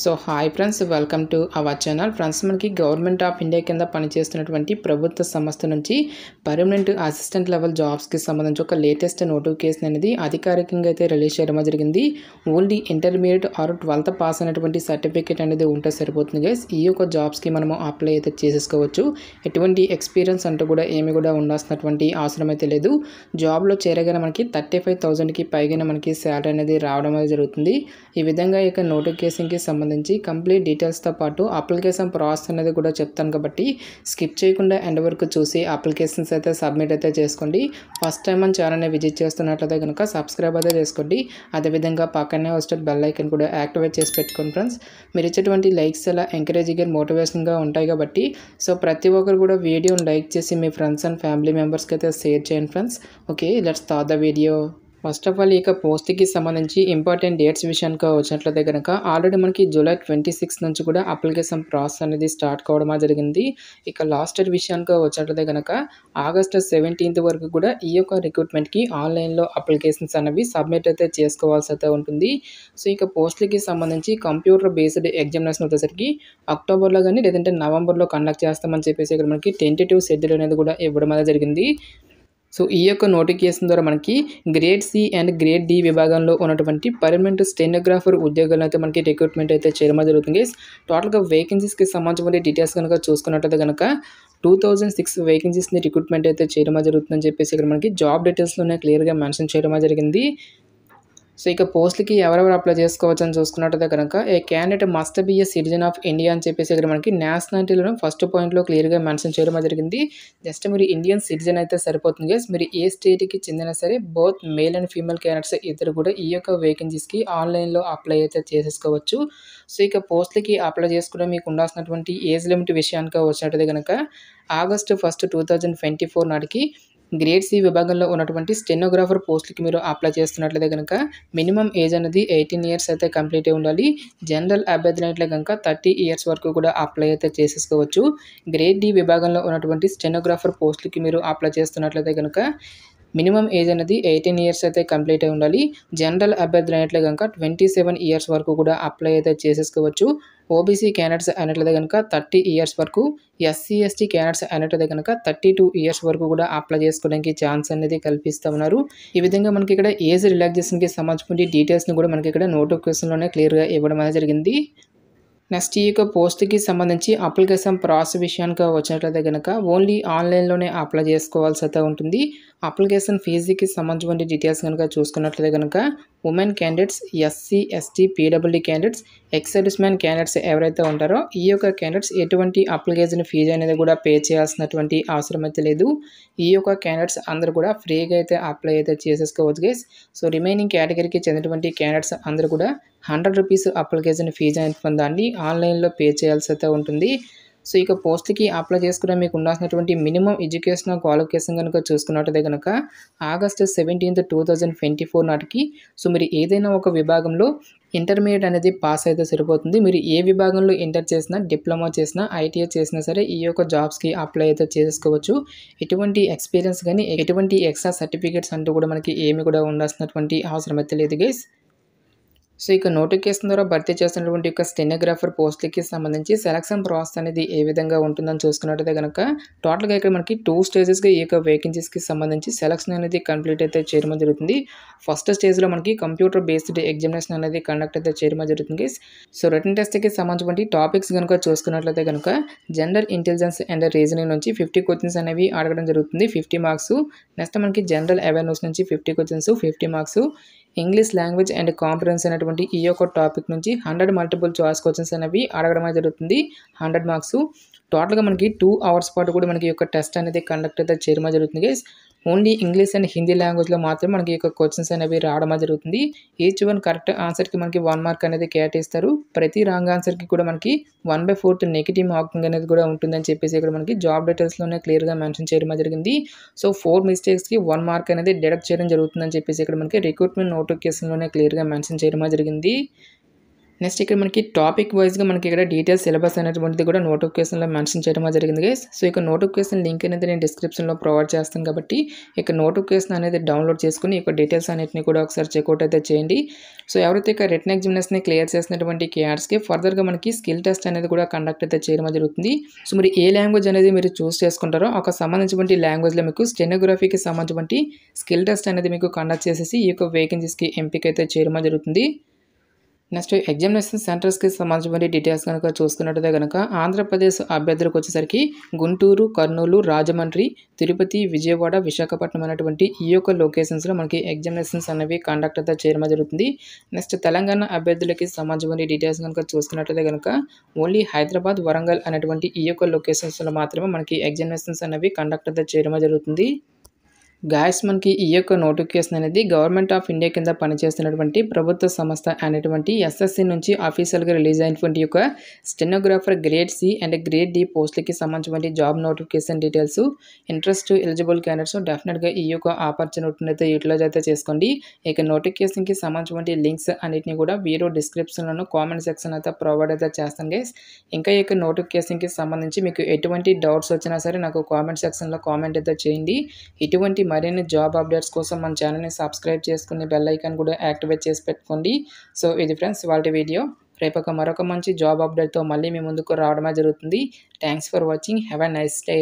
So hi friends, welcome to our channel. Friends, మనకి government of India కింద పనిచేస్తున్నటువంటి ప్రభుత్వ సంస్థ నుంచి పర్మనెంట్ అసిస్టెంట్ లెవెల్ జాబ్స్కి సంబంధించి ఒక లేటెస్ట్ నోటిఫికేషన్ అనేది అధికారికంగా అయితే రిలీజ్ చేయడం జరిగింది. Only intermediate or 12th pass అయినటువంటి సర్టిఫికేట్ అనేది ఉంటే సరిపోతుంది గైస్. ఈ యొక్క జాబ్స్కి మనము అప్లై అయితే చేసేసుకోవచ్చు. ఎటువంటి ఎక్స్పీరియన్స్ అంటూ కూడా ఏమి కూడా ఉండాల్సినటువంటి అవసరం అయితే లేదు. జాబ్లో చేరగానే మనకి 35,000కి పైగానే మనకి శాలరీ అనేది రావడం అనేది జరుగుతుంది. ఈ విధంగా ఇక నోటిఫికేషన్కి సంబంధించి కంప్లీట్ డీటెయిల్స్తో పాటు అప్లికేషన్ ప్రాసెస్ అనేది కూడా చెప్తాను కాబట్టి స్కిప్ చేయకుండా ఎండ్ వరకు చూసి అప్లికేషన్స్ అయితే సబ్మిట్ అయితే చేసుకోండి. ఫస్ట్ టైం మన ఛానల్ని విజిట్ చేస్తున్నట్లయితే కనుక సబ్స్క్రైబ్ అయితే చేసుకోండి. అదేవిధంగా పక్కనే వస్తే బెల్ ఐకన్ కూడా యాక్టివేట్ చేసి పెట్టుకోండి ఫ్రెండ్స్. మీరు ఇచ్చేటువంటి లైక్స్ అలా ఎంకరేజింగ్గా మోటివేషన్గా ఉంటాయి కాబట్టి సో ప్రతి ఒక్కరు కూడా వీడియోని లైక్ చేసి మీ ఫ్రెండ్స్ అండ్ ఫ్యామిలీ మెంబర్స్కి అయితే షేర్ చేయండి friends. Okay, let's start the video. First of all ఇక పోస్ట్కి సంబంధించి ఇంపార్టెంట్ డేట్స్ విషయానికి వచ్చినట్లయితే కనుక ఆల్రెడీ మనకి జూలై 26 నుంచి కూడా అప్లికేషన్ ప్రాసెస్ అనేది స్టార్ట్ కావడం జరిగింది. ఇక లాస్ట్ డేట్ విషయానికి వచ్చినట్లయితే కనుక ఆగస్టు 17th వరకు కూడా ఈ యొక్క రిక్రూట్మెంట్కి ఆన్లైన్లో అప్లికేషన్స్ అనేవి సబ్మిట్ అయితే చేసుకోవాల్సి అయితే ఉంటుంది. సో ఇక పోస్ట్లకి సంబంధించి కంప్యూటర్ బేస్డ్ ఎగ్జామినేషన్ వచ్చేసరికి అక్టోబర్లో కానీ లేదంటే నవంబర్లో కండక్ట్ చేస్తామని చెప్పేసి ఇక్కడ మనకి టెంటేటివ్ షెడ్యూల్ అనేది కూడా ఇవ్వడం అనేది జరిగింది. సో ఈ యొక్క నోటిఫికేషన్ ద్వారా మనకి grade C and grade D విభాగంలో ఉన్నటువంటి పర్మనెంట్ స్టెనోగ్రాఫర్ ఉద్యోగాలను అయితే మనకి రిక్రూట్మెంట్ అయితే చేయడం జరుగుతుంది. టోటల్గా వేకెన్సీస్కి సంబంధించిన డీటెయిల్స్ కనుక చూసుకున్నట్లయితే కనుక 2006 వేకెన్సీస్ని రిక్రూట్మెంట్ అయితే చేయడం జరుగుతుందని చెప్పేసి ఇక్కడ మనకి జాబ్ డీటెయిల్స్లోనే క్లియర్గా మెన్షన్ చేయడం జరిగింది. సో ఇక పోస్ట్లకి ఎవరెవరు అప్లై చేసుకోవచ్చు అని చూసుకున్నట్టయితే కనుక a candidate must be a citizen of India అని చెప్పేసి ఇక్కడ మనకి నేషనాలిటీలో ఫస్ట్ పాయింట్లో క్లియర్గా మెన్షన్ చేయడం జరిగింది. జస్ట్ మీరు ఇండియన్ సిటిజన్ అయితే సరిపోతుంది గైస్. మీరు ఏ స్టేట్కి చెందినా సరే both male and female candidates ఇద్దరు కూడా ఈ యొక్క వేకెన్సీస్కి ఆన్లైన్లో అప్లై అయితే చేసేసుకోవచ్చు. సో ఇక పోస్ట్లకి అప్లై చేసుకుంటే మీకు ఉండాల్సినటువంటి ఏజ్ లిమిట్ విషయానికి వచ్చినట్టయితే కనుక ఆగస్టు 1, 2024 నాటికి గ్రేడ్ సి విభాగంలో ఉన్నటువంటి స్టెనోగ్రాఫర్ పోస్ట్కి మీరు అప్లై చేస్తున్నట్లయితే కనుక మినిమం ఏజ్ అనేది 18 years అయితే కంప్లీట్ అయి ఉండాలి. జనరల్ అభ్యర్థులు అయితే కనుక 30 years వరకు కూడా అప్లై అయితే చేసేసుకోవచ్చు. గ్రేడ్ డి విభాగంలో ఉన్నటువంటి స్టెనోగ్రాఫర్ పోస్ట్కి మీరు అప్లై చేస్తున్నట్లయితే కనుక మినిమం ఏజ్ అనేది 18 years అయితే కంప్లీట్ అయి ఉండాలి. జనరల్ అభ్యర్థులు అయినట్లే కనుక 27 years వరకు కూడా అప్లై అయితే చేసేసుకోవచ్చు. ఓబీసీ క్యాండిడేట్స్ అయినట్లయితే కనుక 30 years వరకు, ఎస్సీ ఎస్టీ క్యాండిడేట్స్ అయినట్లయితే కనుక 32 years వరకు కూడా అప్లై చేసుకోవడానికి ఛాన్స్ అనేది కల్పిస్తూ ఉన్నారు. ఈ విధంగా మనకి ఇక్కడ ఏజ్ రిలాక్సేషన్కి సంబంధించిన డీటెయిల్స్ని కూడా మనకి ఇక్కడ నోటిఫికేషన్లోనే క్లియర్గా ఇవ్వడం అనేది జరిగింది. నెక్స్ట్ ఈ యొక్క పోస్ట్కి సంబంధించి అప్లికేషన్ ప్రాసెస్ విషయానికి వచ్చినట్లయితే కనుక ఓన్లీ ఆన్లైన్లోనే అప్లై చేసుకోవాల్సి అయితే ఉంటుంది. అప్లికేషన్ ఫీజుకి సంబంధించిన డీటెయిల్స్ కనుక చూసుకున్నట్లయితే కనుక women candidates, SC ST PWD candidates, ex service man candidates ఎవరైతే ఉంటారో ఈ యొక్క క్యాండిడేట్స్ ఎటువంటి అప్లికేషన్ ఫీజు అనేది కూడా పే చేయాల్సినటువంటి అవసరం అయితే లేదు. ఈ యొక్క క్యాండిడేట్స్ అందరూ కూడా ఫ్రీగా అయితే అప్లై అయితే చేసేసుకోవచ్చు గైస్. సో రిమైనింగ్ కేటగిరీకి చెందినటువంటి క్యాండిడేట్స్ అందరూ కూడా 100 rupees అప్లికేషన్ ఫీజు అనేది దాన్ని ఆన్లైన్లో పే చేయాల్సి అయితే ఉంటుంది. సో ఇక పోస్ట్కి అప్లై చేసుకునే మీకు ఉండాల్సినటువంటి మినిమం ఎడ్యుకేషనల్ క్వాలిఫికేషన్ కనుక చూసుకున్నట్టయితే కనుక ఆగస్టు 17th, 2024 నాటికి సో మీరు ఏదైనా ఒక విభాగంలో ఇంటర్మీడియట్ అనేది పాస్ అయితే సరిపోతుంది. మీరు ఏ విభాగంలో ఇంటర్ చేసినా, డిప్లొమా చేసినా, ఐటీఐ చేసినా సరే ఈ యొక్క జాబ్స్కి అప్లై అయితే చేసుకోవచ్చు. ఎటువంటి ఎక్స్పీరియన్స్ కానీ ఎటువంటి ఎక్స్ట్రా సర్టిఫికేట్స్ అంటూ కూడా మనకి ఏమి కూడా ఉండాల్సినటువంటి అవసరం అయితే లేదు గైస్. సో ఇక నోటిఫికేషన్ ద్వారా భర్తీ చేస్తున్నటువంటి యొక్క స్టెనోగ్రాఫర్ పోస్ట్లకి సంబంధించి సెలక్షన్ ప్రాసెస్ అనేది ఏ విధంగా ఉంటుందని చూసుకున్నట్టయితే కనుక టోటల్గా ఇక్కడ మనకి 2 స్టేజెస్గా ఈ యొక్క వేకెన్సీస్కి సంబంధించి సెలక్షన్ అనేది కంప్లీట్ అయితే చేయడం జరుగుతుంది. ఫస్ట్ స్టేజ్లో మనకి కంప్యూటర్ బేస్డ్ ఎగ్జామినేషన్ అనేది కండక్ట్ అయితే చేయడం జరుగుతుంది. సో రిటన్ టెస్ట్కి సంబంధించిన టాపిక్స్ కనుక చూసుకున్నట్లయితే కనుక జనరల్ ఇంటెలిజెన్స్ అండ్ రీజనింగ్ నుంచి 50 questions అనేవి అడగడం జరుగుతుంది, 50 marks. నెక్స్ట్ మనకి జనరల్ అవేర్నెస్ నుంచి 50 questions, 50 marks. English language and comprehension అనేటువంటి ఈ యొక్క టాపిక్ నుంచి 100 multiple choice questions అనేవి అడగడం జరుగుతుంది, 100 marks. టోటల్గా మనకి 2 hours పాటు కూడా మనకి ఈ యొక్క టెస్ట్ అనేది కండక్ట్ అయితే చేయడం జరుగుతుంది guys. Only English and Hindi లాంగ్వేజ్లో మాత్రమే మనకి ఈ యొక్క క్వశ్చన్స్ అనేవి రావడం జరుగుతుంది. ఈచ్ వన్ కరెక్ట్ ఆన్సర్కి మనకి 1 mark అనేది కేటాయిస్తారు. ప్రతి రాంగ్ ఆన్సర్కి కూడా మనకి 1/4 నెగిటివ్ మార్కింగ్ అనేది కూడా ఉంటుందని చెప్పేసి ఇక్కడ మనకి జాబ్ డీటెయిల్స్లోనే క్లియర్గా మెన్షన్ చేయడం జరిగింది. సో 4 mistakesకి 1 mark అనేది డిడక్ట్ చేయడం జరుగుతుందని చెప్పేసి ఇక్కడ మనకి రిక్రూట్మెంట్ నోటిఫికేషన్లోనే క్లియర్గా మెన్షన్ చేయడం జరిగింది. నెక్స్ట్ ఇక్కడ మనకి టాపిక్ వైజ్‌గా మనకి ఇక్కడ డీటెయిల్స్ సిలబస్ అనేటువంటిది కూడా నోటిఫికేషన్‌లో మెన్షన్ చేయడం జరిగింది గైస్. సో ఇక నోటిఫికేషన్ లింక్ అనేది నేను డిస్క్రిప్షన్‌లో ప్రొవైడ్ చేస్తాను కాబట్టి ఇక నోటిఫికేషన్ అనేది డౌన్లోడ్ చేసుకొని ఇక డీటెయిల్స్ అన్నిటిని కూడా ఒకసారి చెక్అవుట్ అయితే చేయండి. సో ఎవరైతే ఇక రిటన్ ఎగ్జామినేషన్‌ని క్లియర్ చేసినటువంటి క్యాండిడేట్స్‌కి ఫర్దర్‌గా మనకి స్కిల్ టెస్ట్ అనేది కూడా కండక్ట్ అయితే చేయడం జరుగుతుంది. సో మరి ఏ లాంగ్వేజ్ అనేది మీరు చూస్ చేసుకుంటారో ఒక సంబంధించినటువంటి లాంగ్వేజ్‌లో మీకు స్టెనోగ్రఫీకి సంబంధించినటువంటి స్కిల్ టెస్ట్ అనేది మీకు కండక్ట్ చేసేసి ఈ యొక్క వేకెన్సీస్‌కి ఎంపిక అయితే చేయడం జరుగుతుంది. నెక్స్ట్ ఎగ్జామినేషన్ సెంటర్స్‌కి సంబంధించిన డీటెయిల్స్ కనుక చూసుకున్నట్టయితే గనక ఆంధ్రప్రదేశ్ అభ్యర్థులకు వచ్చేసరికి గుంటూరు, కర్నూలు, రాజమండ్రి, తిరుపతి, విజయవాడ, విశాఖపట్నం అనేటువంటి ఈ యొక్క లొకేషన్స్‌లో మనకి ఎగ్జామినేషన్స్ అనేవి కండక్ట్ అయితే చేయడం జరుగుతుంది. నెక్స్ట్ తెలంగాణ అభ్యర్థులకి సంబంధించిన డీటెయిల్స్ కనుక చూసుకున్నట్టయితే గనక ఓన్లీ హైదరాబాద్, వరంగల్ అనేటువంటి ఈ యొక్క లొకేషన్స్‌లో మాత్రమే మనకి ఎగ్జామినేషన్స్ అనేవి కండక్ట్ అయితే చేయడం జరుగుతుంది. గాయ్స్ మనకి ఈ యొక్క నోటిఫికేషన్ అనేది గవర్నమెంట్ ఆఫ్ ఇండియా కింద పనిచేస్తున్నటువంటి ప్రభుత్వ సంస్థ అనేటువంటి ఎస్ఎస్సి నుంచి అఫీషియల్గా రిలీజ్ అయినటువంటి యొక్క stenographer grade C and grade D పోస్టులకి సంబంధించిన job notification details interest eligible candidates డెఫినెట్గా ఈ యొక్క ఆపర్చునిటీని అయితే యూటిలైజ్ అయితే చేసుకోండి. ఇక నోటిఫికేషన్కి సంబంధించిన లింక్స్ అన్నిటిని కూడా వీడియో డిస్క్రిప్షన్లోనూ కామెంట్ సెక్షన్ అయితే ప్రొవైడ్ అయితే చేస్తాను గైస్. ఇంకా ఈ యొక్క నోటిఫికేషన్కి సంబంధించి మీకు ఎటువంటి డౌట్స్ వచ్చినా సరే నాకు కామెంట్ సెక్షన్లో కామెంట్ అయితే చేయండి. ఇటువంటి మరిన్ని జాబ్ అప్డేట్స్ కోసం మన ఛానల్ని సబ్స్క్రైబ్ చేసుకుని బెల్ ఐకాన్ కూడా యాక్టివేట్ చేసి పెట్టుకోండి. సో ఇది ఫ్రెండ్స్ ఇవాల్టి వీడియో. రేపు మరొక మంచి జాబ్ అప్డేట్తో మళ్ళీ మీ ముందుకు రావడమే జరుగుతుంది. Thanks for watching. Have a nice day.